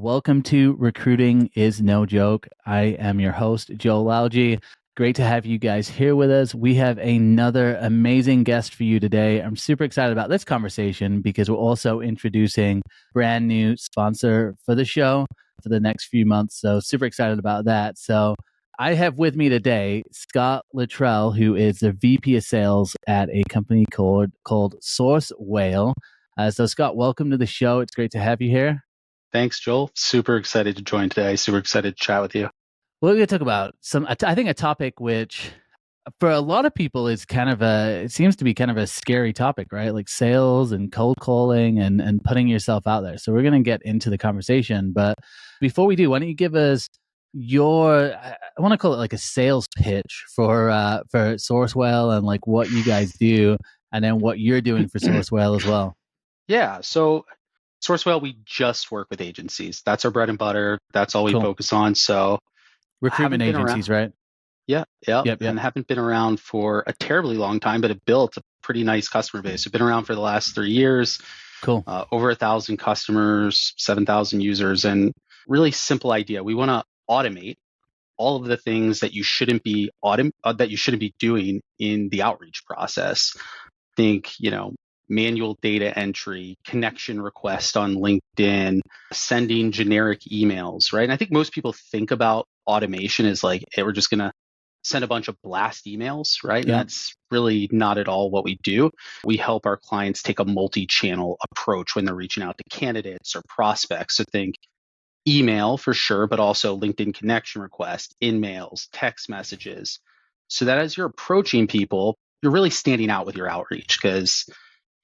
welcome to Recruiting is No Joke. I am your host, Joel Algie. Great to have you guys here with us. We have another amazing guest for you today. I'm super excited about this conversation because we're also introducing a brand new sponsor for the show for the next few months. So super excited about that. So I have with me today Scott Littrell, who is the VP of Sales at a company called SourceWhale. So Scott, welcome to the show. It's great to have you here. Thanks, Joel. Super excited to join today. Super excited to chat with you. We're going to talk about I think a topic which for a lot of people is it seems to be kind of a scary topic, right? Like sales and cold calling and putting yourself out there. So we're going to get into the conversation. But before we do, why don't you give us I want to call it like a sales pitch for SourceWhale and like what you guys do and then what you're doing for SourceWhale as well. Yeah. So SourceWhale, we just work with agencies. That's our bread and butter. That's all we focus on. So recruitment agencies, right? Yeah. And haven't been around for a terribly long time, but have built a pretty nice customer base. We've been around for the last 3 years. Cool. Over 1,000 customers, 7,000 users, and really simple idea. We want to automate all of the things that you shouldn't be doing in the outreach process. Think, manual data entry, connection request on LinkedIn, sending generic emails, right? And I think most people think about automation as like, hey, we're just going to send a bunch of blast emails, right? Yeah. And that's really not at all what we do. We help our clients take a multi-channel approach when they're reaching out to candidates or prospects. So think email for sure, but also LinkedIn connection requests, in-mails, text messages. So that as you're approaching people, you're really standing out with your outreach because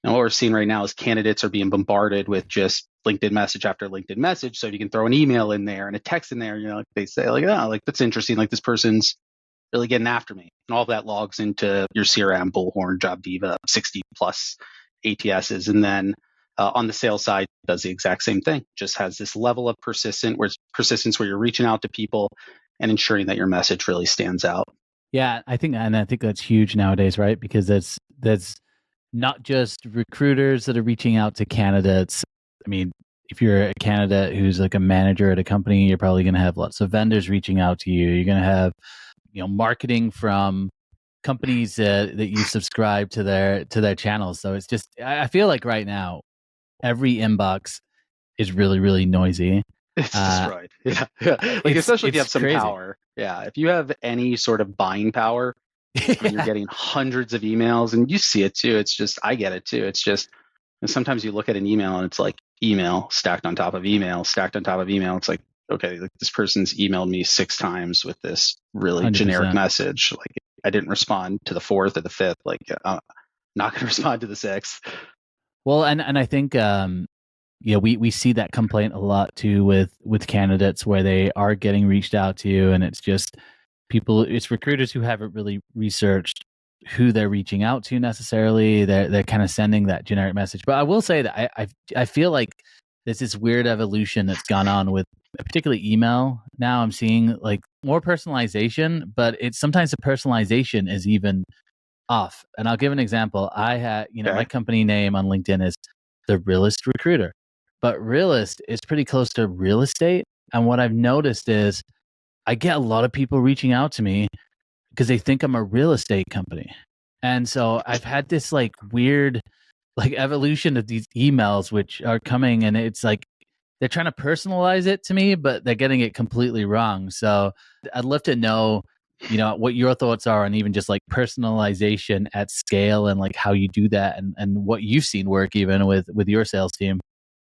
what we're seeing right now is candidates are being bombarded with just LinkedIn message after LinkedIn message. So if you can throw an email in there and a text in there, they say that's interesting. Like this person's really getting after me. And all of that logs into your CRM, Bullhorn, JobDiva, 60 plus ATSs. And then on the sales side, does the exact same thing. Just has this level of persistence where you're reaching out to people and ensuring that your message really stands out. Yeah, I think that's huge nowadays, right? Because that's not just recruiters that are reaching out to candidates. I mean, if you're a candidate who's like a manager at a company, you're probably going to have lots of vendors reaching out to you. You're going to have, marketing from companies that you subscribe to their channels. So it's just, I feel like right now, every inbox is really, really noisy. It's just right. Yeah. Like especially if you have some crazy power. Yeah. If you have any sort of buying power, when you're getting hundreds of emails, and you see it too. It's just, I get it too. It's just, and sometimes you look at an email and it's like email stacked on top of email, stacked on top of email. It's like, okay, like this person's emailed me 6 times with this really 100%. Generic message. Like I didn't respond to the 4th or the 5th. Like I'm not going to respond to the 6th. Well, and I think, we see that complaint a lot too with candidates where they are getting reached out to, and it's just it's recruiters who haven't really researched who they're reaching out to necessarily. They're kind of sending that generic message. But I will say that I feel like there's this weird evolution that's gone on with particularly email. Now I'm seeing like more personalization, but it's sometimes the personalization is even off. And I'll give an example. I had, my company name on LinkedIn is The Realist Recruiter, but realist is pretty close to real estate. And what I've noticed is I get a lot of people reaching out to me because they think I'm a real estate company. And so I've had this like weird like evolution of these emails which are coming, and it's like they're trying to personalize it to me, but they're getting it completely wrong. So I'd love to know, what your thoughts are on even just like personalization at scale and like how you do that and what you've seen work even with your sales team.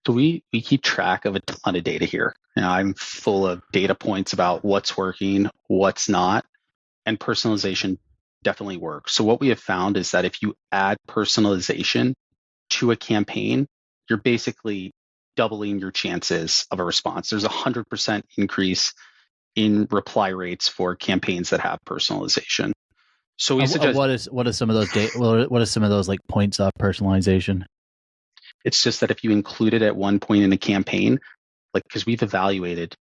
So we keep track of a ton of data here. I'm full of data points about what's working, what's not, and personalization definitely works. So what we have found is that if you add personalization to a campaign, you're basically doubling your chances of a response. There's 100% increase in reply rates for campaigns that have personalization. So we suggest what are some of those what are some of those like points of personalization? It's just that if you include it at one point in a campaign, like because we've evaluated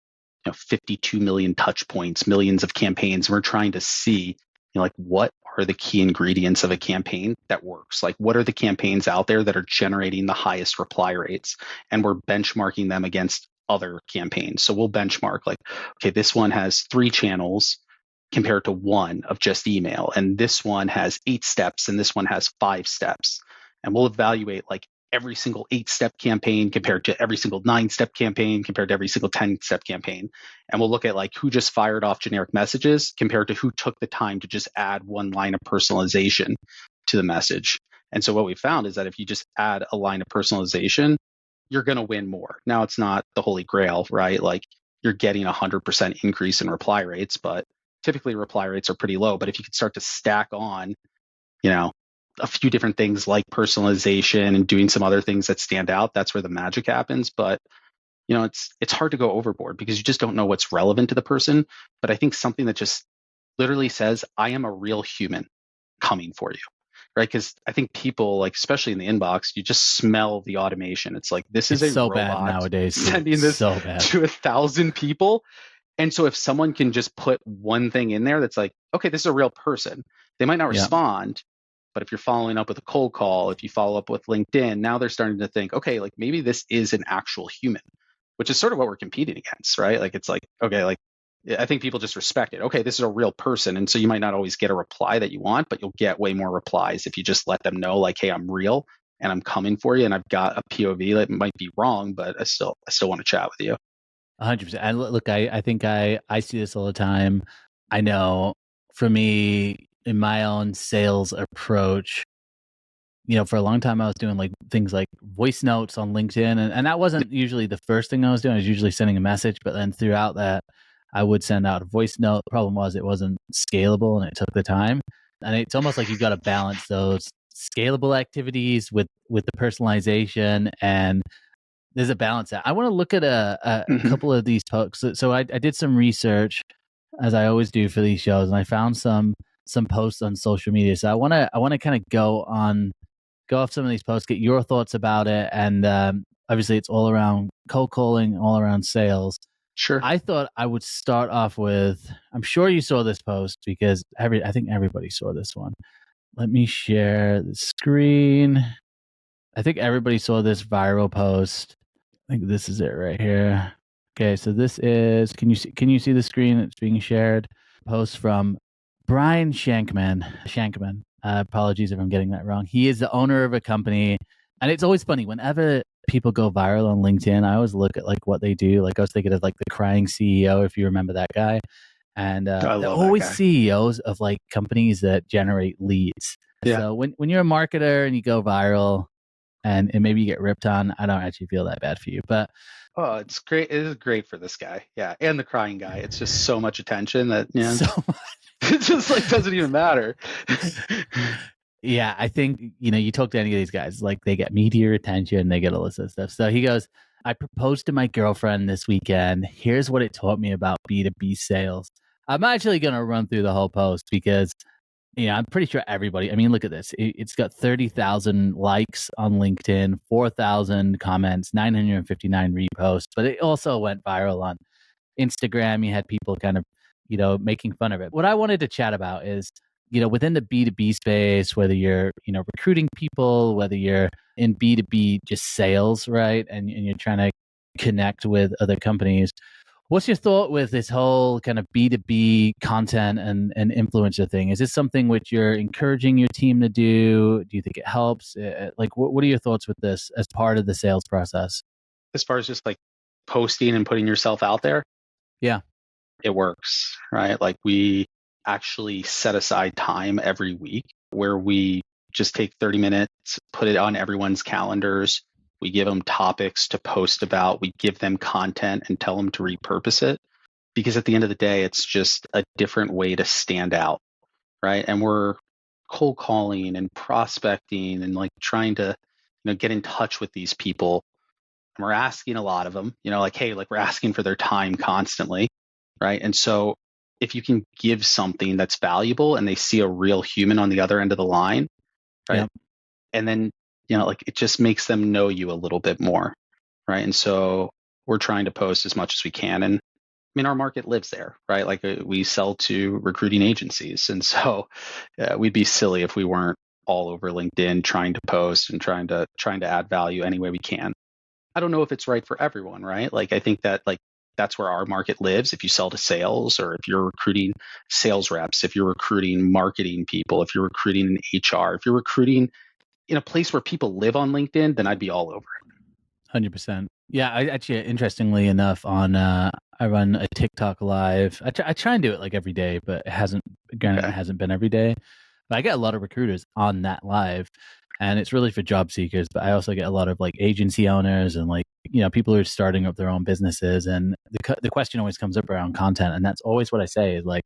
52 million touch points, millions of campaigns, and we're trying to see like what are the key ingredients of a campaign that works? Like what are the campaigns out there that are generating the highest reply rates? And we're benchmarking them against other campaigns. So we'll benchmark like, okay, this one has 3 channels compared to 1 of just email. And this one has 8 steps and this one has 5 steps. And we'll evaluate like every single 8-step campaign compared to every single 9-step campaign compared to every single 10-step campaign. And we'll look at like who just fired off generic messages compared to who took the time to just add 1 line of personalization to the message. And so what we found is that if you just add a line of personalization, you're going to win more. Now, it's not the holy grail, right? Like you're getting 100% increase in reply rates, but typically reply rates are pretty low. But if you could start to stack on, a few different things like personalization and doing some other things that stand out, that's where the magic happens. But it's hard to go overboard because you just don't know what's relevant to the person. But I think something that just literally says, I am a real human coming for you, right? Because I think people, like, especially in the inbox, you just smell the automation. It's like, this is It's a so robot bad nowadays. sending this So bad. to 1,000 people. And so if someone can just put one thing in there that's like, okay, this is a real person, they might not respond. But if you're following up with a cold call, if you follow up with LinkedIn, now they're starting to think, okay, like maybe this is an actual human, which is sort of what we're competing against, right? Like it's like, okay, like I think people just respect it. Okay, this is a real person. And so you might not always get a reply that you want, but you'll get way more replies if you just let them know, like, hey, I'm real and I'm coming for you and I've got a POV that might be wrong, but I still want to chat with you. 100%. And look, I think I see this all the time. I know for me, in my own sales approach, for a long time I was doing like things like voice notes on LinkedIn, and that wasn't usually the first thing I was doing. I was usually sending a message, but then throughout that, I would send out a voice note. The problem was it wasn't scalable and it took the time. And it's almost like you've got to balance those scalable activities with the personalization, and there's a balance. I want to look at a couple of these posts. So I did some research, as I always do for these shows, and I found some posts on social media. So I want to kind of go off some of these posts, get your thoughts about it, and obviously it's all around cold calling, all around sales. Sure. I thought I would start off with, I'm sure you saw this post because I think everybody saw this one. Let me share the screen. I think everybody saw this viral post. I think this is it right here. Okay, so this is, can you see the screen that's being shared? Post from Brian Shankman. Apologies if I'm getting that wrong. He is the owner of a company, and it's always funny whenever people go viral on LinkedIn. I always look at like what they do. Like I was thinking of like the crying CEO, if you remember that guy. And they're always CEOs of like companies that generate leads. Yeah. So when you're a marketer and you go viral, and maybe you get ripped on, I don't actually feel that bad for you. But it's great. It is great for this guy. Yeah. And the crying guy. It's just so much attention that, so much. It just like doesn't even matter. Yeah, I think, you talk to any of these guys, like they get media attention, they get all this stuff. So he goes, I proposed to my girlfriend this weekend. Here's what it taught me about B2B sales. I'm actually going to run through the whole post because I'm pretty sure everybody, look at this. It's got 30,000 likes on LinkedIn, 4,000 comments, 959 reposts, but it also went viral on Instagram. You had people kind of, making fun of it. What I wanted to chat about is, within the B2B space, whether you're, recruiting people, whether you're in B2B just sales, right? And you're trying to connect with other companies. What's your thought with this whole kind of B2B content and influencer thing? Is this something which you're encouraging your team to do? Do you think it helps? Like, what are your thoughts with this as part of the sales process? As far as just like posting and putting yourself out there? Yeah. It works, right? Like we actually set aside time every week where we just take 30 minutes, put it on everyone's calendars. We give them topics to post about. We give them content and tell them to repurpose it. Because at the end of the day, it's just a different way to stand out, right? And we're cold calling and prospecting and like trying to, get in touch with these people. And we're asking a lot of them, like, hey, like we're asking for their time constantly, right? And so if you can give something that's valuable and they see a real human on the other end of the line, right? Yep. And then, like it just makes them know you a little bit more, right? And so we're trying to post as much as we can. And our market lives there, right? Like we sell to recruiting agencies. And so we'd be silly if we weren't all over LinkedIn trying to post and trying to add value any way we can. I don't know if it's right for everyone, right? Like, I think that like that's where our market lives. If you sell to sales, or if you're recruiting sales reps, if you're recruiting marketing people, if you're recruiting in HR, if you're recruiting in a place where people live on LinkedIn, then I'd be all over it. 100%. Yeah, I actually, interestingly enough, on I run a TikTok live. I try and do it like every day, but it hasn't. Granted, it Okay. hasn't been every day. But I get a lot of recruiters on that live, and it's really for job seekers. But I also get a lot of like agency owners and like people who are starting up their own businesses. And the question always comes up around content, and that's always what I say is like,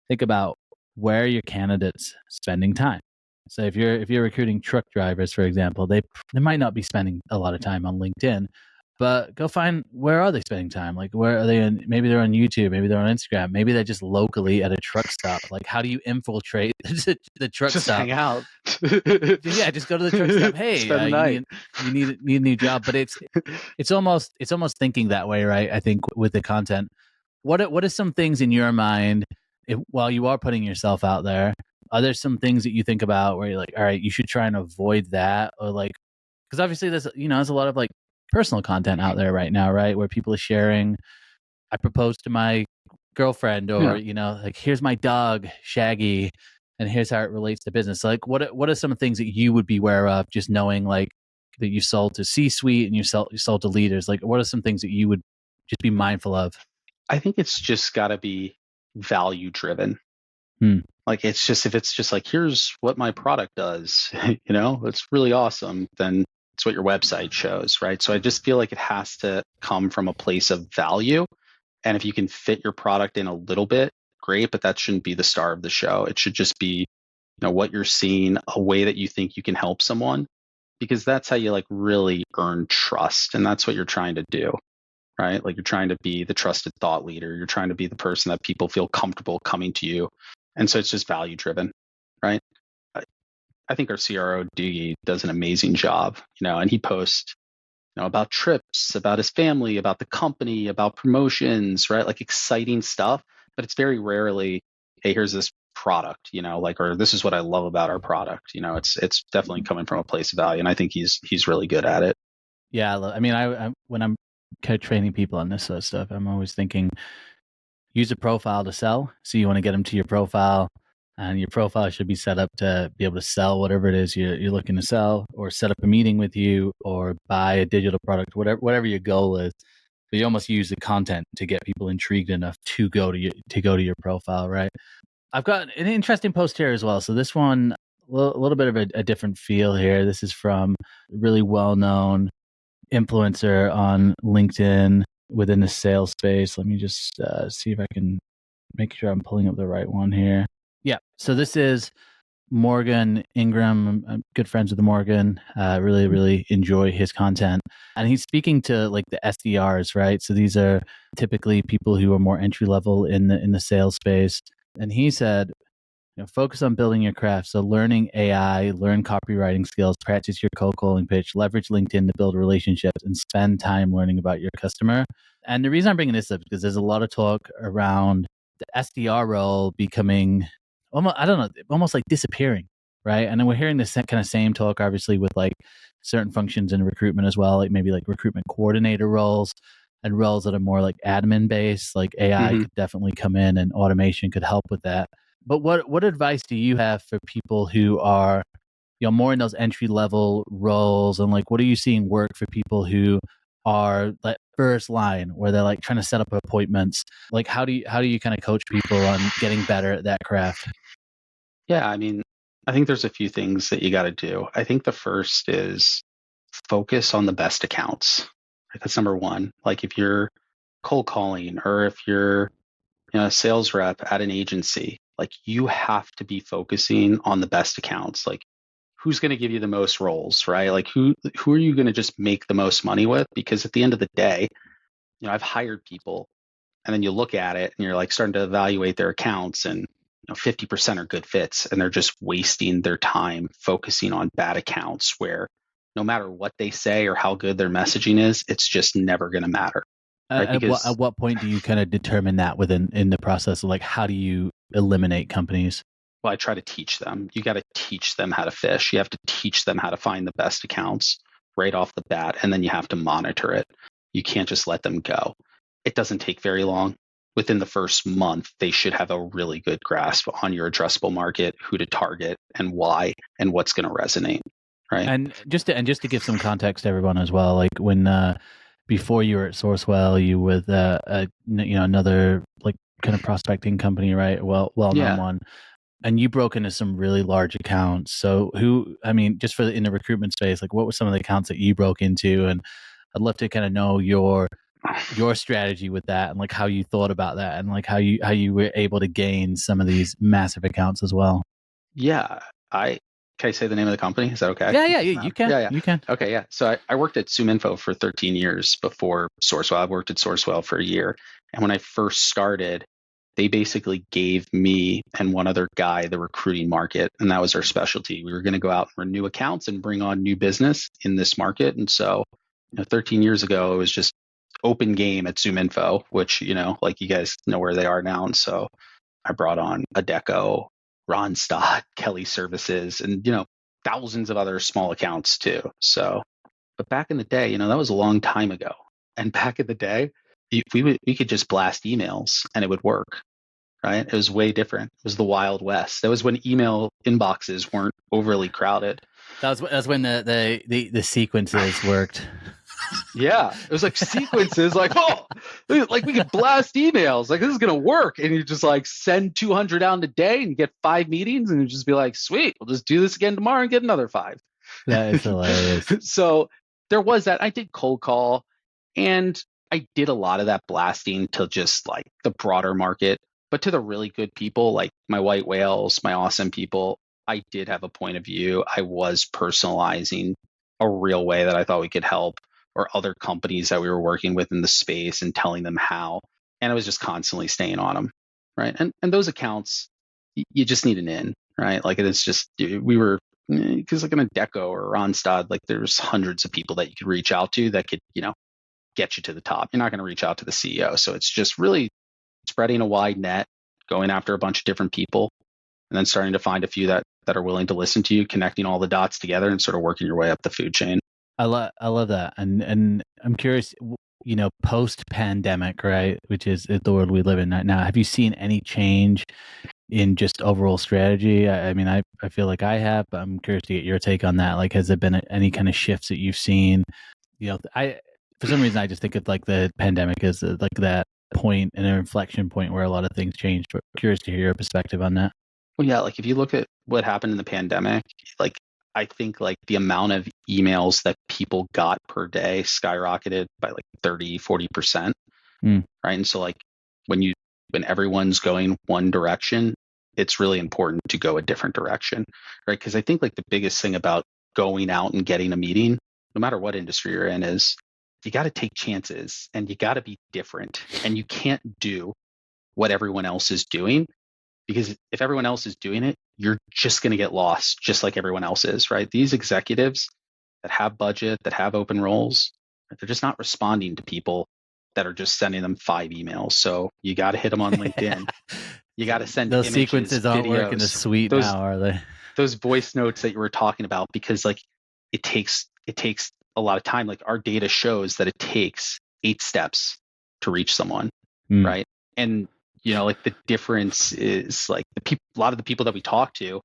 think about where are your candidates spending time. So if you're recruiting truck drivers, for example, they might not be spending a lot of time on LinkedIn, but go find where are they spending time? Like where are they in? Maybe they're on YouTube, maybe they're on Instagram, maybe they're just locally at a truck stop. Like how do you infiltrate the truck Just stop? hang out. Yeah, just go to the truck stop. Hey, Spend the night. you need a new job, but it's almost thinking that way, right? I think with the content, what are some things in your mind while you are putting yourself out there? Are there some things that you think about where you're like, all right, you should try and avoid that, or like, because obviously there's a lot of like personal content out there right now, right, where people are sharing, I proposed to my girlfriend, or Yeah. like here's my dog Shaggy, and here's how it relates to business. So, like, what are some things that you would be aware of, just knowing like that you sold to C-suite and you sold to leaders? Like, what are some things that you would just be mindful of? I think it's just got to be value driven. Hmm. Like it's just, if it's just like, here's what my product does, it's really awesome, then it's what your website shows, right? So I just feel like it has to come from a place of value. And if you can fit your product in a little bit, great, but that shouldn't be the star of the show. It should just be, what you're seeing, a way that you think you can help someone, because that's how you like really earn trust. And that's what you're trying to do, right? Like you're trying to be the trusted thought leader. You're trying to be the person that people feel comfortable coming to you. And so it's just value driven, right? I think our CRO Doogie does an amazing job, and he posts, about trips, about his family, about the company, about promotions, right? Like exciting stuff, but it's very rarely, hey, here's this product, or this is what I love about our product. It's definitely coming from a place of value, and I think he's really good at it. Yeah, I mean, I when I'm kind of training people on this sort of stuff, I'm always thinking, use a profile to sell. So you want to get them to your profile, and your profile should be set up to be able to sell whatever it is you're looking to sell, or set up a meeting with you, or buy a digital product, whatever your goal is. But you almost use the content to get people intrigued enough to go to your profile, right? I've got an interesting post here as well. So this one, a little bit of a different feel here. This is from a really well-known influencer on LinkedIn within the sales space. Let me just see if I can make sure I'm pulling up the right one here. Yeah. So this is Morgan Ingram. I'm good friends with Morgan. Really enjoy his content. And he's speaking to like the SDRs, right? So these are typically people who are more entry level in the sales space. And he said, focus on building your craft. So learning AI, learn copywriting skills, practice your cold calling pitch, leverage LinkedIn to build relationships, and spend time learning about your customer. And the reason I'm bringing this up is because there's a lot of talk around the SDR role becoming almost, I don't know, almost like disappearing, right? And then we're hearing this kind of same talk, obviously, with like certain functions in recruitment as well, like maybe like recruitment coordinator roles and roles that are more like admin based. Like AI could definitely come in, and automation could help with that. But what advice do you have for people who are, more in those entry level roles, and like what are you seeing work for people who are like first line, where they're like trying to set up appointments? Like how do you kind of coach people on getting better at that craft? Yeah, I mean, I think there's a few things that you got to do. I think the first is focus on the best accounts. Right? That's number one. Like if you're cold calling, or if you're a sales rep at an agency, like you have to be focusing on the best accounts. Like who's going to give you the most roles, right? Like who are you going to just make the most money with? Because at the end of the day, I've hired people, and then you look at it and you're like starting to evaluate their accounts, and 50% are good fits, and they're just wasting their time focusing on bad accounts where no matter what they say or how good their messaging is, it's just never going to matter, right? At what point do you kind of determine that in the process? Like how do you eliminate companies? Well, I try to teach them. You got to teach them how to fish. You have to teach them how to find the best accounts. right off the bat, and then you have to monitor it. You can't just let them go. It doesn't take very long. Within the first month, they should have a really good grasp on your addressable market, who to target and why, and what's going to resonate. Right. And just to give some context to everyone as well, like when before you were at SourceWhale, you were with another like kind of prospecting company, right? Well-known one. And you broke into some really large accounts. So just in the recruitment space, like what were some of the accounts that you broke into? And I'd love to kind of know your strategy with that, and like how you thought about that, and like how you were able to gain some of these massive accounts as well. Yeah. Can I say the name of the company? Is that okay? Yeah, you can. Yeah. You can. Okay, yeah. So I worked at ZoomInfo for 13 years before SourceWhale. I worked at SourceWhale for a year. And when I first started, they basically gave me and one other guy the recruiting market, and that was our specialty. We were going to go out and renew accounts and bring on new business in this market. And so, 13 years ago, it was just open game at ZoomInfo, which, like you guys know where they are now. And so I brought on Adecco, Ronstadt, Kelly Services, and thousands of other small accounts too. So, but back in the day, that was a long time ago. And back in the day, we could just blast emails and it would work, right? It was way different. It was the Wild West. That was when email inboxes weren't overly crowded. That was when the sequences worked. Yeah, it was like sequences, like, like we could blast emails, like this is gonna work, and you just like send 200 out in a day, and you get 5 meetings, and you just be like, sweet, we'll just do this again tomorrow and get another 5. That is hilarious. So there was that. I did cold call, and I did a lot of that blasting to just like the broader market, but to the really good people, like my white whales, my awesome people, I did have a point of view. I was personalizing a real way that I thought we could help, or other companies that we were working with in the space, and telling them how. And I was just constantly staying on them, right? And those accounts, you just need an in, right? Like it's just, we were, because like in a Deco or Ronstadt, like there's hundreds of people that you could reach out to that could, get you to the top. You're not going to reach out to the CEO. So it's just really spreading a wide net, going after a bunch of different people, and then starting to find a few that are willing to listen to you, connecting all the dots together, and sort of working your way up the food chain. I love that, and I'm curious, post pandemic, right, which is the world we live in right now. Have you seen any change in just overall strategy? I mean, I feel like I have, but I'm curious to get your take on that. Like, has there been any kind of shifts that you've seen? For some reason, I just think of like the pandemic as like that point, an inflection point where a lot of things changed. But curious to hear your perspective on that. Well, yeah, like if you look at what happened in the pandemic, like I think like the amount of emails that people got per day skyrocketed by like 30-40%. Right. And so like when everyone's going one direction, it's really important to go a different direction, right? Because I think like the biggest thing about going out and getting a meeting, no matter what industry you're in, is you got to take chances, and you got to be different, and you can't do what everyone else is doing, because if everyone else is doing it, you're just going to get lost, just like everyone else is, right? These executives that have budget, that have open roles, they're just not responding to people that are just sending them 5 emails. So you got to hit them on LinkedIn. You got to send those images, sequences aren't videos, working as sweet now, are they? Those voice notes that you were talking about, because like it takes a lot of time. Like our data shows that it takes 8 steps to reach someone, right? And like the difference is like a lot of the people that we talk to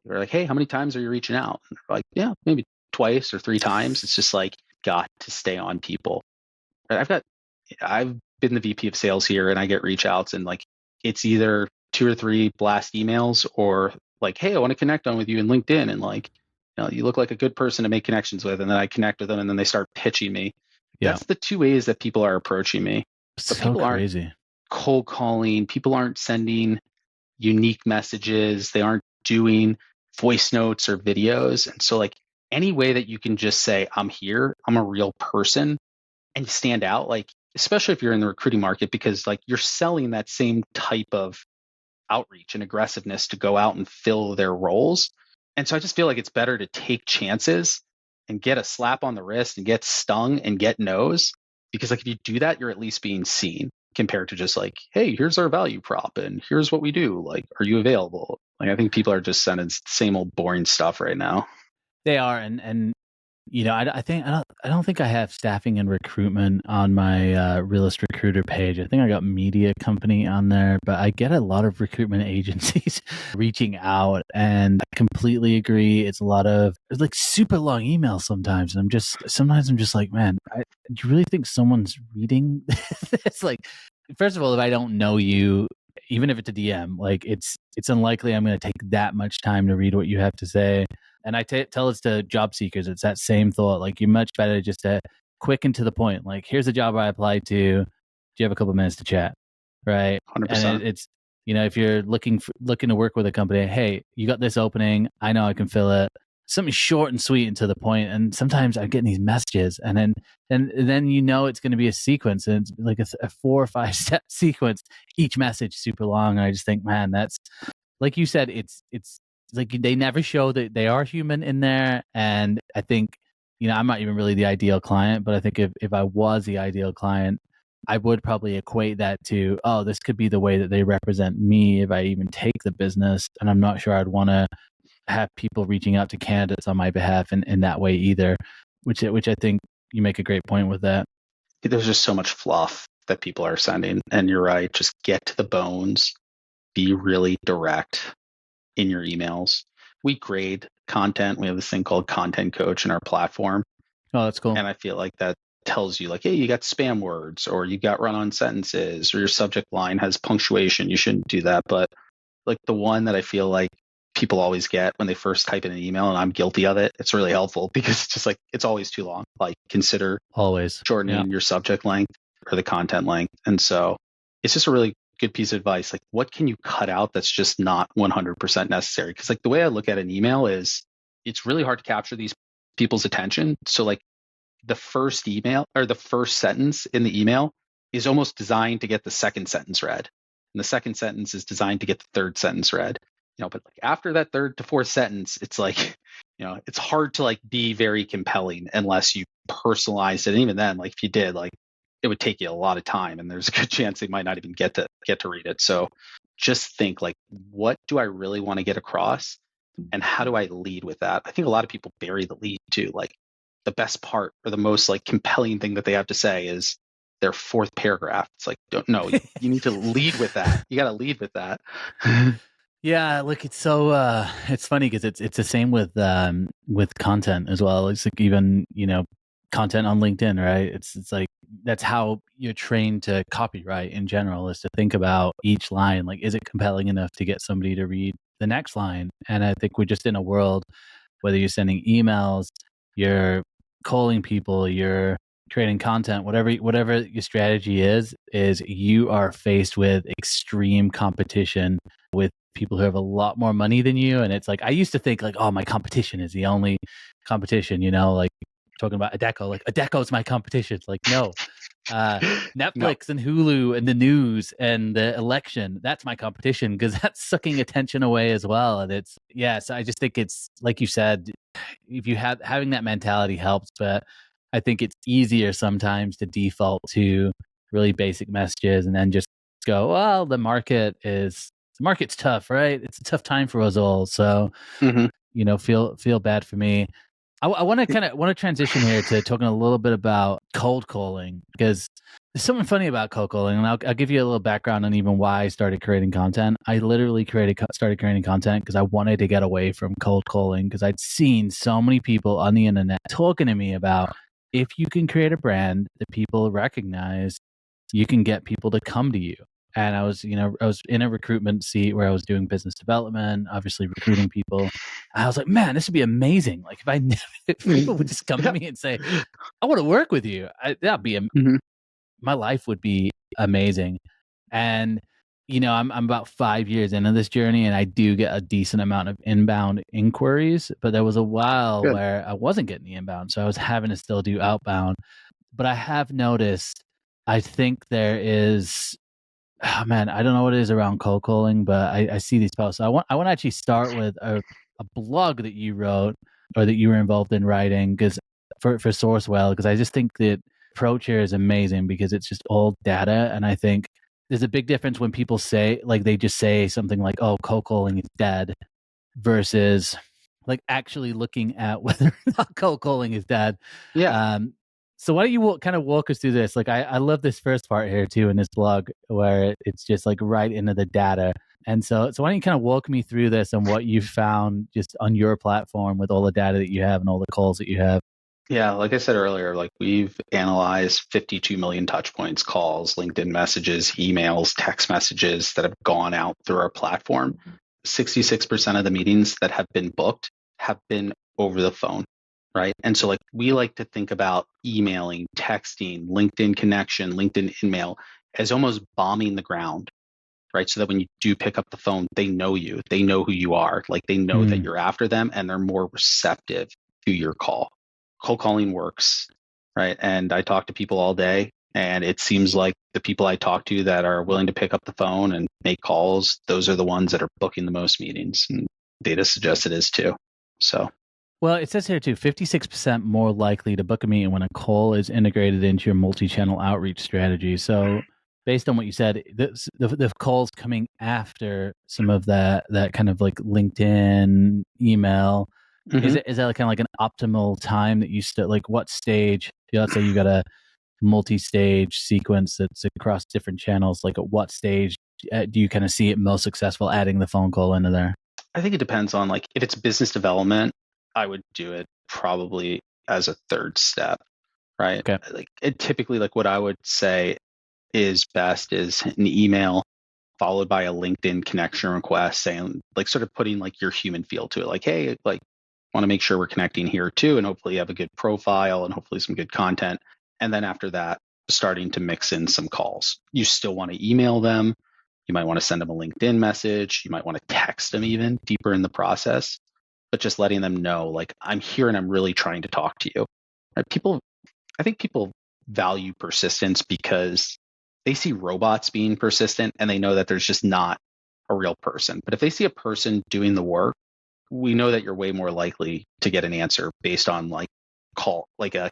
are like, hey, how many times are you reaching out? And they're like, yeah, maybe twice or 3 times. It's just like, got to stay on people. I've been the VP of sales here, and I get reach outs, and like it's either 2 or 3 blast emails, or like, hey, I want to connect on with you in LinkedIn, and like, you look like a good person to make connections with, and then I connect with them, and then they start pitching me. Yeah. That's the 2 ways that people are approaching me. But so people crazy. Aren't cold calling. People aren't sending unique messages. They aren't doing voice notes or videos. And so like any way that you can just say, I'm here, I'm a real person, and stand out, like, especially if you're in the recruiting market, because like you're selling that same type of outreach and aggressiveness to go out and fill their roles. And so I just feel like it's better to take chances and get a slap on the wrist and get stung and get no's, because like if you do that, you're at least being seen, compared to just like, hey, here's our value prop and here's what we do. Like, are you available? Like, I think people are just sending the same old boring stuff right now. They are, and I don't think I have staffing and recruitment on my realist recruiter page. I think I got media company on there, but I get a lot of recruitment agencies reaching out, and I completely agree. It's like super long emails sometimes, and sometimes I'm just like, man, do you really think someone's reading this? Like, first of all, if I don't know you, even if it's a DM, like it's unlikely I'm going to take that much time to read what you have to say. And I tell this to job seekers. It's that same thought. Like, you're much better just to quick and to the point. Like, here's a job I applied to. Do you have a couple of minutes to chat? Right. 100%. And it's, if you're looking to work with a company, hey, you got this opening. I know I can fill it. Something short and sweet and to the point. And sometimes I'm getting these messages, and then it's going to be a sequence, and it's like a 4 or 5 step sequence. Each message super long, and I just think, man, that's, like you said, it's like they never show that they are human in there. And I think, I'm not even really the ideal client, but I think if I was the ideal client, I would probably equate that to, oh, this could be the way that they represent me if I even take the business. And I'm not sure I'd want to have people reaching out to candidates on my behalf in that way either, which I think you make a great point with that. There's just so much fluff that people are sending, and you're right. Just get to the bones, be really direct in your emails. We grade content. We have this thing called Content Coach in our platform. Oh, that's cool. And I feel like that tells you, like, hey, you got spam words, or you got run-on sentences, or your subject line has punctuation. You shouldn't do that. But like the one that I feel like people always get when they first type in an email, and I'm guilty of it, it's really helpful because it's just like, it's always too long. Like, consider always shortening your subject length or the content length. And so it's just a really good piece of advice. Like, what can you cut out that's just not 100% necessary? Because like the way I look at an email is, it's really hard to capture these people's attention. So like the first email or the first sentence in the email is almost designed to get the second sentence read. And the second sentence is designed to get the third sentence read. But like after that third to fourth sentence, it's like, it's hard to like be very compelling unless you personalize it. And even then, like if you did, like it would take you a lot of time, and there's a good chance they might not even get to read it. So just think, like, what do I really want to get across, and how do I lead with that? I think a lot of people bury the lead too. Like the best part or the most like compelling thing that they have to say is their fourth paragraph. It's like, you need to lead with that. You got to lead with that. Yeah, look, it's so it's funny because it's the same with content as well. It's like even, content on LinkedIn, right? It's like that's how you're trained to copyright in general, is to think about each line, like, is it compelling enough to get somebody to read the next line? And I think we're just in a world, whether you're sending emails, you're calling people, you're creating content, whatever your strategy is you are faced with extreme competition with people who have a lot more money than you. And it's like, I used to think like, oh, my competition is the only competition, like talking about Adecco, like Adecco's my competition. It's like, no, Netflix and Hulu and the news and the election, that's my competition, because that's sucking attention away as well. And so I just think it's like you said, if you having that mentality helps, but I think it's easier sometimes to default to really basic messages and then just go, well, the market's tough, right? It's a tough time for us all. So, feel bad for me. I want to transition here to talking a little bit about cold calling, because there's something funny about cold calling, and I'll give you a little background on even why I started creating content. I literally started creating content because I wanted to get away from cold calling, because I'd seen so many people on the internet talking to me about, if you can create a brand that people recognize, you can get people to come to you. And I was in a recruitment seat where I was doing business development, obviously recruiting people. I was like, man, this would be amazing. Like if people would just come to me and say, I want to work with you, that'd be my life would be amazing. And I'm about 5 years into this journey, and I do get a decent amount of inbound inquiries, but there was a while where I wasn't getting the inbound, so I was having to still do outbound. But I have noticed, I think there is, oh man, I don't know what it is around cold calling, but I see these posts. So I want to actually start with a blog that you wrote, or that you were involved in writing, because for SourceWhale, because I just think that approach here is amazing, because it's just all data. And I think there's a big difference when people say, like, they just say something like, oh, cold calling is dead, versus like actually looking at whether or not cold calling is dead. Yeah. Um, so why don't you kind of walk us through this? Like, I love this first part here too in this blog where it's just like right into the data. And so why don't you kind of walk me through this and what you found just on your platform with all the data that you have and all the calls that you have? Yeah, like I said earlier, like we've analyzed 52 million touch points, calls, LinkedIn messages, emails, text messages that have gone out through our platform. 66% of the meetings that have been booked have been over the phone, right? And so like we like to think about emailing, texting, LinkedIn connection, LinkedIn email as almost bombing the ground, right? So that when you do pick up the phone, they know you, they know who you are, like they know that you're after them and they're more receptive to your call. Cold calling works, right? And I talk to people all day, and it seems like the people I talk to that are willing to pick up the phone and make calls, those are the ones that are booking the most meetings. And data suggests it is too. So, Well, it says here too, 56% more likely to book a meeting when a call is integrated into your multi-channel outreach strategy. So based on what you said, the calls coming after some of that kind of like LinkedIn, email, is that like kind of like an optimal time that you like what stage? Let's say you got a multi-stage sequence that's across different channels. Like at what stage do you kind of see it most successful adding the phone call into there? I think it depends on like if it's business development, I would do it probably as a third step, right? Okay. Like it typically like what I would say is best is an email followed by a LinkedIn connection request saying like sort of putting like your human feel to it. Like, hey, like want to make sure we're connecting here too. And hopefully you have a good profile and hopefully some good content. And then after that, starting to mix in some calls. You still want to email them. You might want to send them a LinkedIn message. You might want to text them even deeper in the process, but just letting them know, like, I'm here and I'm really trying to talk to you. Right? I think people value persistence because they see robots being persistent and they know that there's just not a real person. But if they see a person doing the work, we know that you're way more likely to get an answer based on like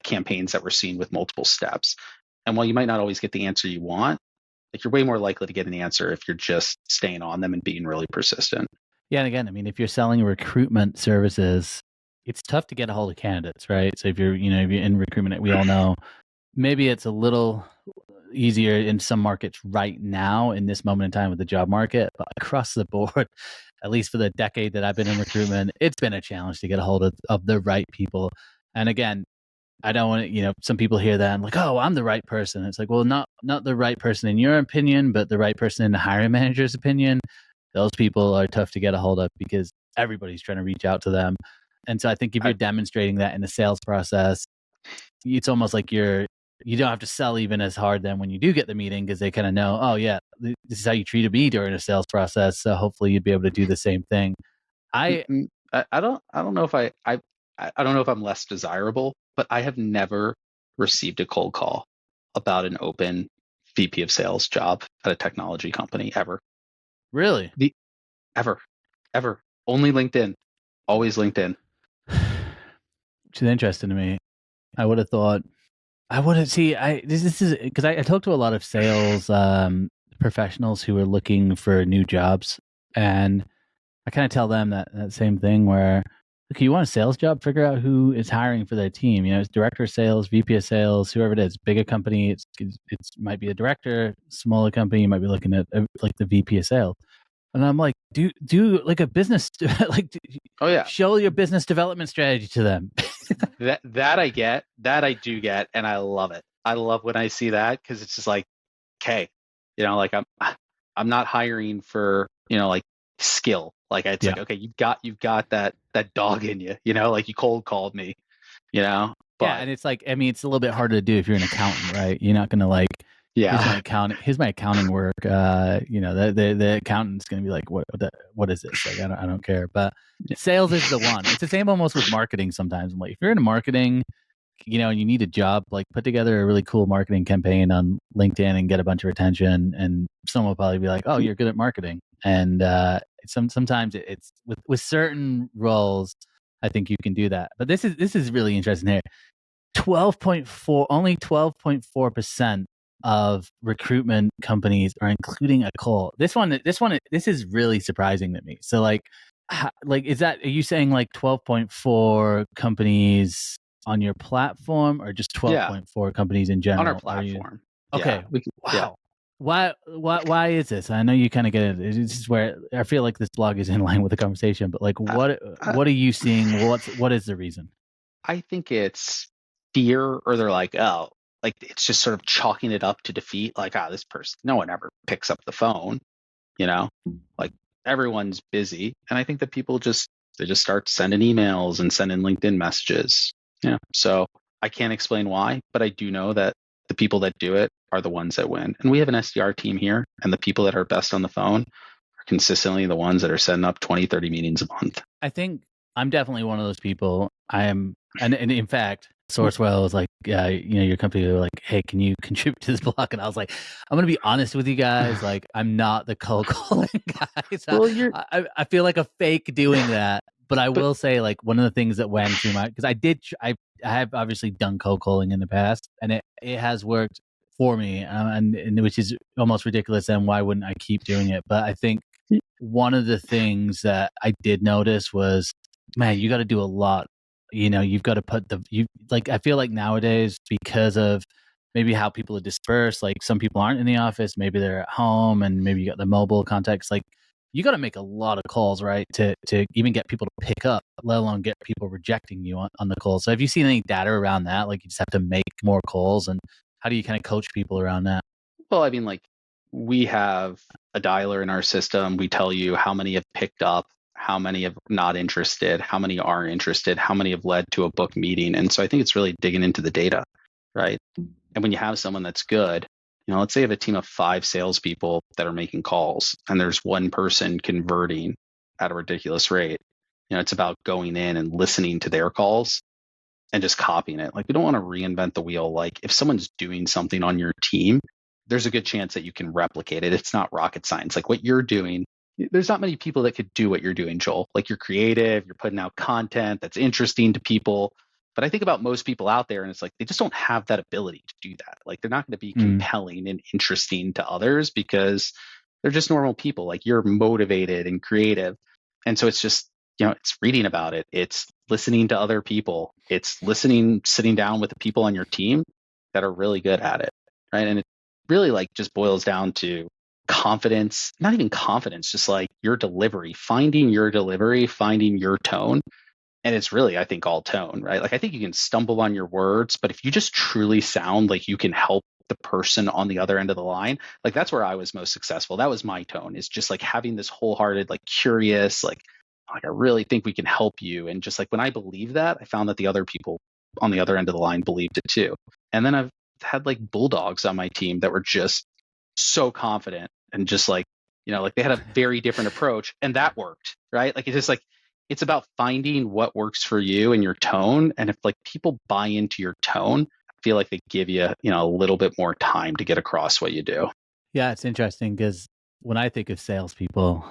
campaigns that we're seeing with multiple steps. And while you might not always get the answer you want, like you're way more likely to get an answer if you're just staying on them and being really persistent. Yeah, and again, I mean, if you're selling recruitment services, it's tough to get a hold of candidates, right? So if you're in recruitment, we all know maybe it's a little easier in some markets right now in this moment in time with the job market, but across the board, at least for the decade that I've been in recruitment, it's been a challenge to get a hold of the right people. And again, I don't want to, some people hear that and like, oh, I'm the right person. It's like, well, not the right person in your opinion, but the right person in the hiring manager's opinion. Those people are tough to get a hold of because everybody's trying to reach out to them. And so I think if you're demonstrating that in the sales process, it's almost like you don't have to sell even as hard then when you do get the meeting because they kind of know, oh yeah, this is how you treated me during a sales process. So hopefully you'd be able to do the same thing. I don't know if I don't know if I'm less desirable, but I have never received a cold call about an open VP of sales job at a technology company ever. Really? Ever. Only LinkedIn. Always LinkedIn. Which is interesting to me. I would have thought this is because I talked to a lot of sales professionals who are looking for new jobs, and I kind of tell them that same thing where, okay, you want a sales job, figure out who is hiring for their team. It's director of sales, VP of sales, whoever it is. Bigger company, it's might be a director. Smaller company, you might be looking at like the VP of sales. And I'm like, do like a business, Oh yeah, show your business development strategy to them. that I get, that I do get, and I love it. I love when I see that because it's just like, okay, like I'm not hiring for like skill. Like it's like, okay, you've got that dog in you, like you cold called me, But yeah, and it's like, I mean, it's a little bit harder to do if you're an accountant, right? You're not gonna like, here's my accounting work. The accountant's gonna be like, what is this? Like, I don't care. But sales is the one. It's the same almost with marketing sometimes. I'm like, if you're in marketing, and you need a job, like put together a really cool marketing campaign on LinkedIn and get a bunch of attention, and someone will probably be like, oh, you're good at marketing. And sometimes it's with certain roles, I think you can do that. But this is really interesting here. 12.4% of recruitment companies are including a call. This is really surprising to me. So like, like, are you saying like 12.4 companies on your platform, or just Yeah, 12.4 companies in general? on our Are you platform. Yeah, okay? yeah. Wow. Why is this? I know you kind of get it. This is where I feel like this blog is in line with the conversation, but like, Uh, what are you seeing? What is the reason? I think it's fear, or they're like, oh, like it's just sort of chalking it up to defeat. Like, this person, no one ever picks up the phone, you know, like everyone's busy. And I think that people they just start sending emails and sending LinkedIn messages. Yeah. So I can't explain why, but I do know that the people that do it are the ones that win. And we have an SDR team here, and the people that are best on the phone are consistently the ones that are setting up 20, 30 meetings a month. I think I'm definitely one of those people. I am, and in fact, SourceWhale was like, your company were like, hey, can you contribute to this blog? And I was like, I'm gonna be honest with you guys, like, I'm not the cold calling guy. So Well, you're, I feel like a fake doing that. But I but will say, like, one of the things that went through my, because I have obviously done cold calling in the past, and it has worked for me, and which is almost ridiculous. And why wouldn't I keep doing it? But I think one of the things that I did notice was, man, you got to do a lot. You've got to put I feel like nowadays, because of maybe how people are dispersed, like some people aren't in the office, maybe they're at home, and maybe you got the mobile contacts, like you got to make a lot of calls, right? To even get people to pick up, let alone get people rejecting you on the calls. So have you seen any data around that? Like, you just have to make more calls, and how do you kind of coach people around that? well, I mean, like we have a dialer in our system. We tell you how many have picked up, how many have not interested, how many are interested, how many have led to a book meeting. And so I think it's really digging into the data, right? And when you have someone that's good, let's say you have a team of 5 salespeople that are making calls, and there's one person converting at a ridiculous rate. It's about going in and listening to their calls and just copying it. Like, we don't want to reinvent the wheel. Like, if someone's doing something on your team, there's a good chance that you can replicate it. It's not rocket science. Like, what you're doing, there's not many people that could do what you're doing, Joel. Like, you're creative, you're putting out content that's interesting to people. But I think about most people out there, and it's like they just don't have that ability to do that. Like, they're not going to be compelling and interesting to others because they're just normal people. Like, you're motivated and creative. And so it's just, it's reading about it. It's listening to other people. It's sitting down with the people on your team that are really good at it. Right. And it really like just boils down to confidence, not even confidence, just like your delivery, finding your tone. And it's really, I think, all tone, right? Like, I think you can stumble on your words, but if you just truly sound like you can help the person on the other end of the line, like that's where I was most successful. That was my tone, is just like having this wholehearted, like curious, like I really think we can help you. And just like when I believed that, I found that the other people on the other end of the line believed it too. And then I've had like bulldogs on my team that were just so confident and just like, like they had a very different approach, and that worked, right? Like, it's just like, it's about finding what works for you and your tone. And if like people buy into your tone, I feel like they give you, a little bit more time to get across what you do. Yeah, it's interesting because when I think of salespeople,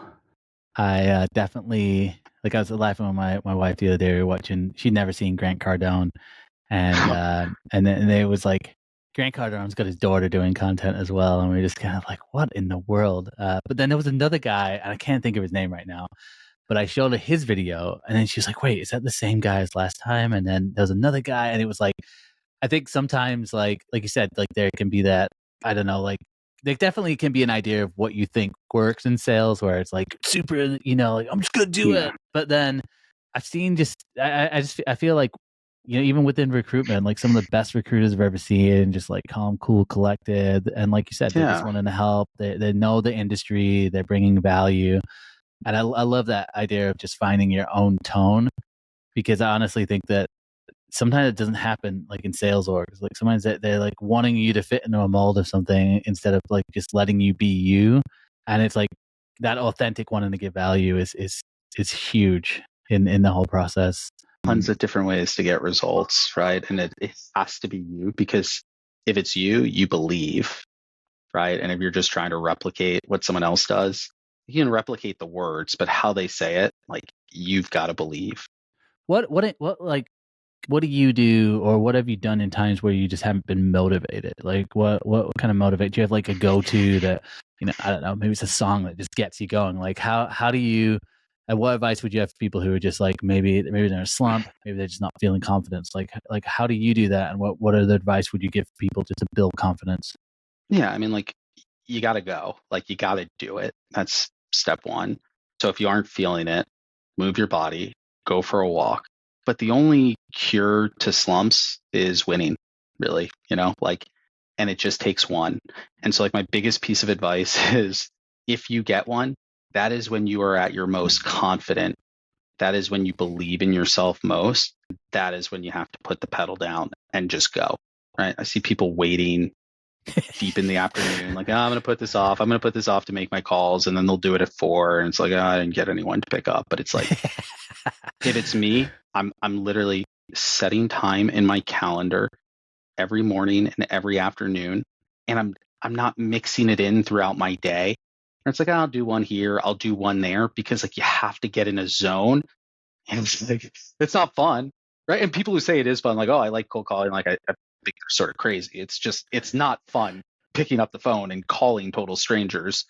I definitely, like, I was laughing with my wife the other day. We were watching. She'd never seen Grant Cardone, and it was like Grant Cardone's got his daughter doing content as well, and we are just kind of like, what in the world? But then there was another guy, and I can't think of his name right now. But I showed her his video, and then she's like, "Wait, is that the same guy as last time?" And then there was another guy, and it was like, I think sometimes, like you said, like there can be that, I don't know, like there definitely can be an idea of what you think works in sales, where it's like super, like I'm just gonna do Yeah. it. But then I've seen I feel like, even within recruitment, like some of the best recruiters I've ever seen, just like calm, cool, collected, and like you said, they're just Yeah. wanting to help. They know the industry, they're bringing value, and I love that idea of just finding your own tone, because I honestly think that sometimes it doesn't happen like in sales orgs. Like sometimes they're like wanting you to fit into a mold of something instead of like just letting you be you. And it's like that authentic wanting to give value is huge in the whole process. Tons of different ways to get results, right? And it has to be you, because if it's you, you believe, right? And if you're just trying to replicate what someone else does, you can replicate the words, but how they say it, like, you've got to believe. What do you do, or what have you done in times where you just haven't been motivated? Like what kind of motivate? Do you have like a go-to that, I don't know, maybe it's a song that just gets you going? Like how do you And what advice would you have for people who are just like maybe they're in a slump, maybe they're just not feeling confidence? Like how do you do that, and what other advice would you give people to build confidence? Yeah, I mean, like you got to go, like you got to do it. That's step one. So if you aren't feeling it, move your body, go for a walk. But the only cure to slumps is winning, really, like, and it just takes one. And so, like, my biggest piece of advice is if you get one, that is when you are at your most confident. That is when you believe in yourself most. That is when you have to put the pedal down and just go, right? I see people waiting deep in the afternoon, like, oh, I'm going to put this off. I'm going to put this off to make my calls. And then they'll do it at 4. And it's like, oh, I didn't get anyone to pick up. But it's like, if it's me, I'm literally setting time in my calendar every morning and every afternoon. And I'm not mixing it in throughout my day. And it's like, oh, I'll do one here, I'll do one there, because like you have to get in a zone. And it's like, it's not fun, right? And people who say it is fun, like, oh, I like cold calling, like I think they're sort of crazy. It's not fun picking up the phone and calling total strangers.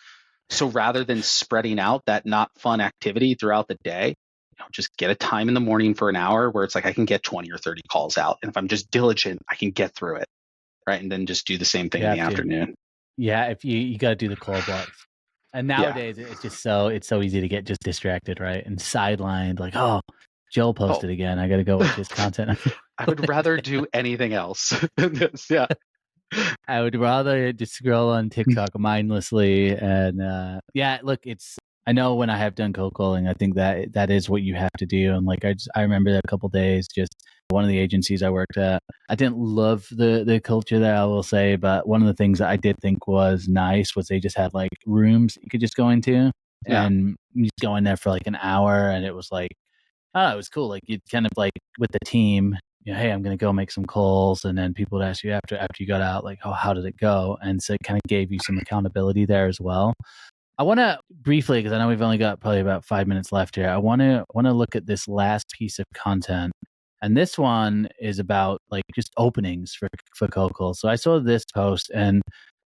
So rather than spreading out that not fun activity throughout the day, just get a time in the morning for an hour where it's like I can get 20 or 30 calls out. And if I'm just diligent, I can get through it, right? And then just do the same thing in the afternoon. Yeah, if you got to do the call blocks. And nowadays it's just so easy to get just distracted, right? And sidelined, like, oh, Joel posted again. I got to go watch his content. I would rather do anything else than this. Yeah. I would rather just scroll on TikTok mindlessly. And look, I know when I have done cold calling, I think that is what you have to do. And like I remember a couple days, just one of the agencies I worked at, I didn't love the culture there, I will say, but one of the things that I did think was nice was they just had like rooms you could just go into, and you just go in there for like an hour, and it was like, oh, it was cool. Like you kind of like with the team, hey, I'm going to go make some calls. And then people would ask you after you got out, like, oh, how did it go? And so it kind of gave you some accountability there as well. I want to briefly, because I know we've only got probably about 5 minutes left here. I want to look at this last piece of content. And this one is about like just openings for cold calls. So I saw this post, and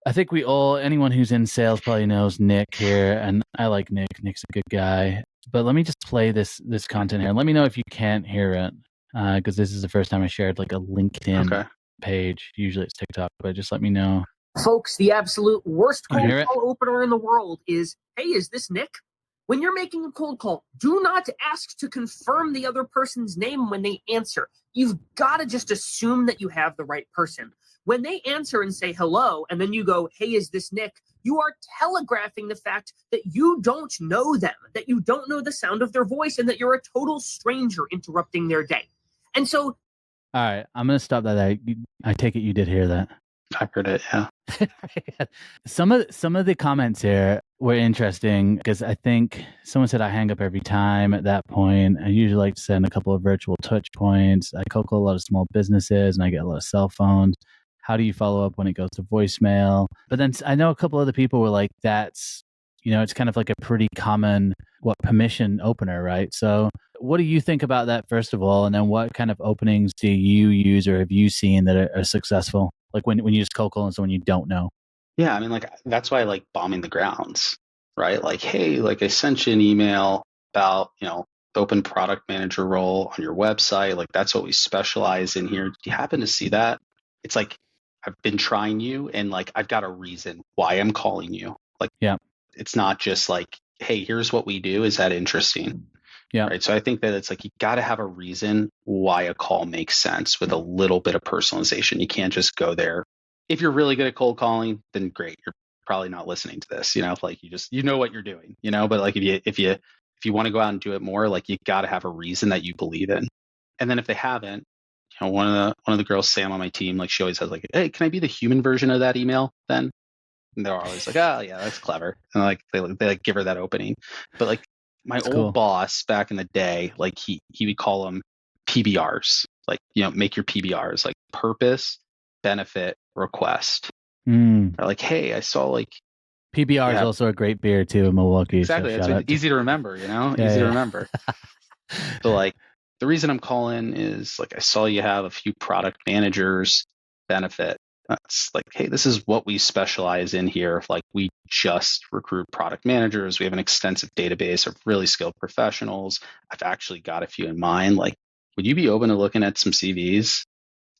I think anyone who's in sales probably knows Nick here. And I like Nick. Nick's a good guy. But let me just play this content here. And let me know if you can't hear it, because this is the first time I shared like a LinkedIn page. Usually it's TikTok, but just let me know. Folks, the absolute worst cold call opener in the world is, hey, is this Nick? When you're making a cold call, do not ask to confirm the other person's name when they answer. You've got to just assume that you have the right person. When they answer and say hello, and then you go, hey, is this Nick? You are telegraphing the fact that you don't know them, that you don't know the sound of their voice, and that you're a total stranger interrupting their day. And so... All right, I'm going to stop that there. I take it you did hear that. I heard it, yeah. Some of the comments here were interesting, because I think someone said I hang up every time at that point. I usually like to send a couple of virtual touch points. I cold call a lot of small businesses, and I get a lot of cell phones. How do you follow up when it goes to voicemail? But then I know a couple other people were like, that's, it's kind of like a pretty common permission opener, right? So what do you think about that, first of all? And then what kind of openings do you use or have you seen that are successful? Like when you just cold call on someone you don't know? Yeah, I mean, like, that's why I like bombing the grounds, right? Like, hey, like I sent you an email about, the open product manager role on your website. Like, that's what we specialize in here. Do you happen to see that? It's like, I've been trying you, and like, I've got a reason why I'm calling you. Like, yeah, it's not just like, hey, here's what we do. Is that interesting? Yeah. Right. So I think that it's like, you got to have a reason why a call makes sense with a little bit of personalization. You can't just go there. If you're really good at cold calling, then great. You're probably not listening to this, like you know what you're doing, but like if you want to go out and do it more, like you got to have a reason that you believe in. And then if they haven't, one of the girls, Sam, on my team, like she always has like, hey, can I be the human version of that email then? And they're always like, oh yeah, that's clever. And like they like give her that opening. But like my old boss back in the day, like he would call them PBRs, like, make your PBRs, like purpose, benefit, request. Or like, hey, I saw like PBR is also a great beer too in Milwaukee. Exactly. So it's easy to remember, easy to remember. So like the reason I'm calling is like, I saw you have a few product managers, benefit. That's like, hey, this is what we specialize in here. Like, we just recruit product managers. We have an extensive database of really skilled professionals. I've actually got a few in mind. Like, would you be open to looking at some CVs?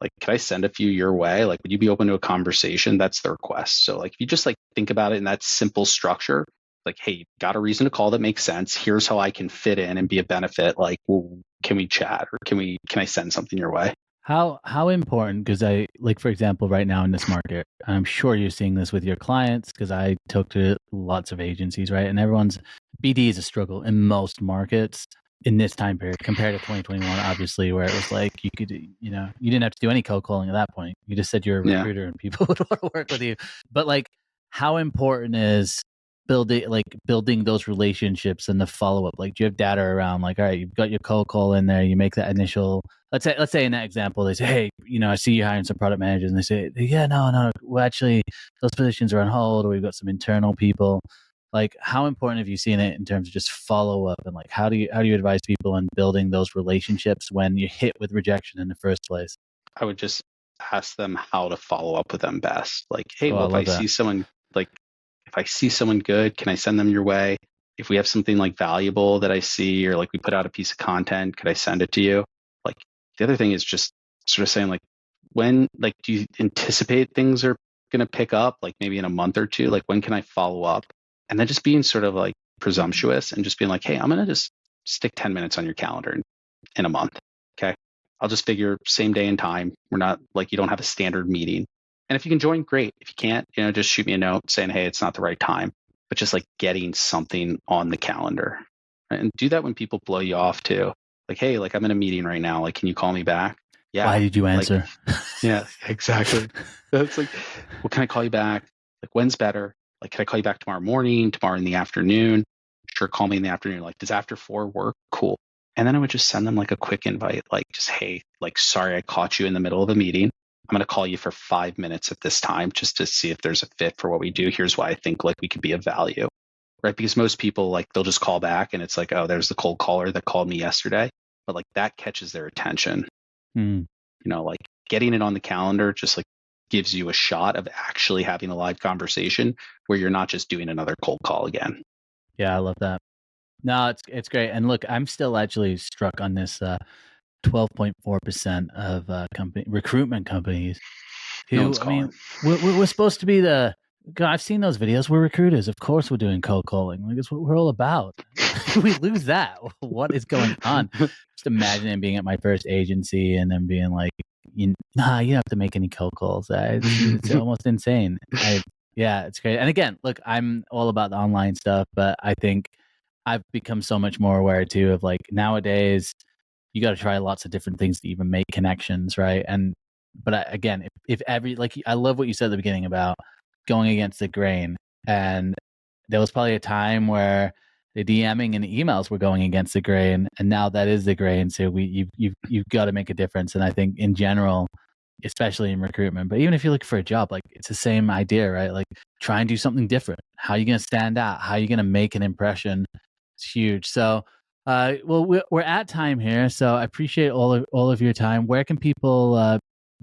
Like, could I send a few your way? Like, would you be open to a conversation? That's the request. So like, if you just like think about it in that simple structure, like, hey, got a reason to call that makes sense. Here's how I can fit in and be a benefit. Like, well, can we chat, or can I send something your way? How important, because I, like, for example, right now in this market, I'm sure you're seeing this with your clients, because I talk to lots of agencies, right? And everyone's BD is a struggle in most markets in this time period compared to 2021, obviously, where it was like you could, you didn't have to do any cold calling at that point. You just said you're a recruiter and people would want to work with you. But like, how important is building those relationships and the follow-up? Like, do you have data around, like, all right, you've got your cold call in there, you make that initial, let's say in that example, they say, hey, I see you hiring some product managers, and they say, yeah, no, well, actually those positions are on hold, or we've got some internal people. Like, how important have you seen it in terms of just follow-up, and like, how do you advise people in building those relationships when you hit with rejection in the first place? I would just ask them how to follow up with them best. Like, hey, well, if I see someone good, can I send them your way? If we have something like valuable that I see, or like we put out a piece of content, could I send it to you? Like, the other thing is just sort of saying, like, when, like, do you anticipate things are going to pick up? Like, maybe in a month or two, like, when can I follow up? And then just being sort of like presumptuous and just being like, hey, I'm going to just stick 10 minutes on your calendar in a month. Okay. I'll just figure same day and time. We're not like, you don't have a standard meeting. And if you can join, great. If you can't, just shoot me a note saying, hey, it's not the right time. But just like getting something on the calendar, right? And do that when people blow you off too. Like, hey, like, I'm in a meeting right now. Like, can you call me back? Yeah. Why did you answer? Like, yeah, exactly. It's like, well, can I call you back? Like, when's better? Like, can I call you back tomorrow morning, tomorrow in the afternoon? Sure, call me in the afternoon. Like, does after 4 work? Cool. And then I would just send them like a quick invite, like, just, hey, like, sorry, I caught you in the middle of a meeting. I'm going to call you for 5 minutes at this time just to see if there's a fit for what we do. Here's why I think like we could be of value, right? Because most people, like, they'll just call back and it's like, oh, there's the cold caller that called me yesterday. But like, that catches their attention. Like, getting it on the calendar just like gives you a shot of actually having a live conversation where you're not just doing another cold call again. Yeah, I love that. No, it's great. And look, I'm still actually struck on this 12.4% of recruitment companies who, I mean, we're supposed to be God, I've seen those videos. We're recruiters. Of course we're doing cold calling. Like, it's what we're all about. We lose that. What is going on? Just imagining being at my first agency and then being like, you don't have to make any cold calls. It's almost insane. Yeah, it's great. And again, look, I'm all about the online stuff, but I think I've become so much more aware too of, like, nowadays you got to try lots of different things to even make connections, right? But again, if every, like, I love what you said at the beginning about going against the grain, and there was probably a time where the DMing and the emails were going against the grain, and now that is the grain. So you've got to make a difference. And I think in general, especially in recruitment, but even if you're looking for a job, like, it's the same idea, right? Like, try and do something different. How are you going to stand out? How are you going to make an impression? It's huge. So, well, we're at time here, so I appreciate all of your time. Where can people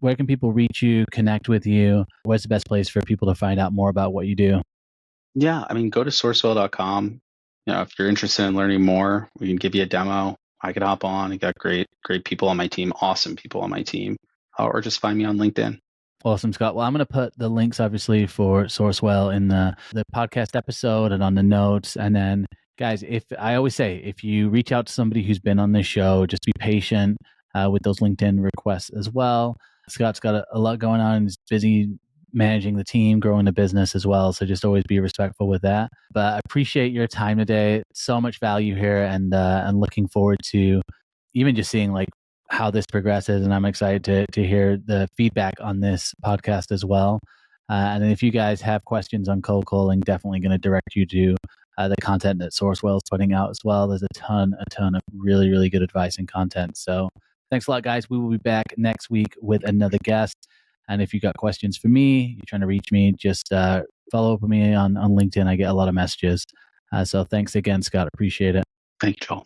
reach you, connect with you? Where's the best place for people to find out more about what you do? Yeah, I mean, go to sourcewhale.com. If you're interested in learning more, we can give you a demo. I could hop on. I got great people on my team, awesome people on my team, or just find me on LinkedIn. Awesome, Scott. Well, I'm going to put the links, obviously, for SourceWhale in the podcast episode and on the notes. And then, guys, I always say, if you reach out to somebody who's been on this show, just be patient with those LinkedIn requests as well. Scott's got a lot going on. He's busy managing the team, growing the business as well. So just always be respectful with that. But I appreciate your time today. So much value here, and looking forward to even just seeing like how this progresses. And I'm excited to hear the feedback on this podcast as well. And if you guys have questions on cold calling, definitely going to direct you to the content that SourceWhale is putting out as well. There's a ton of really, really good advice and content. So thanks a lot, guys. We will be back next week with another guest. And if you got questions for me, you're trying to reach me, just follow up with me on LinkedIn. I get a lot of messages. So thanks again, Scott. Appreciate it. Thank you, Joel.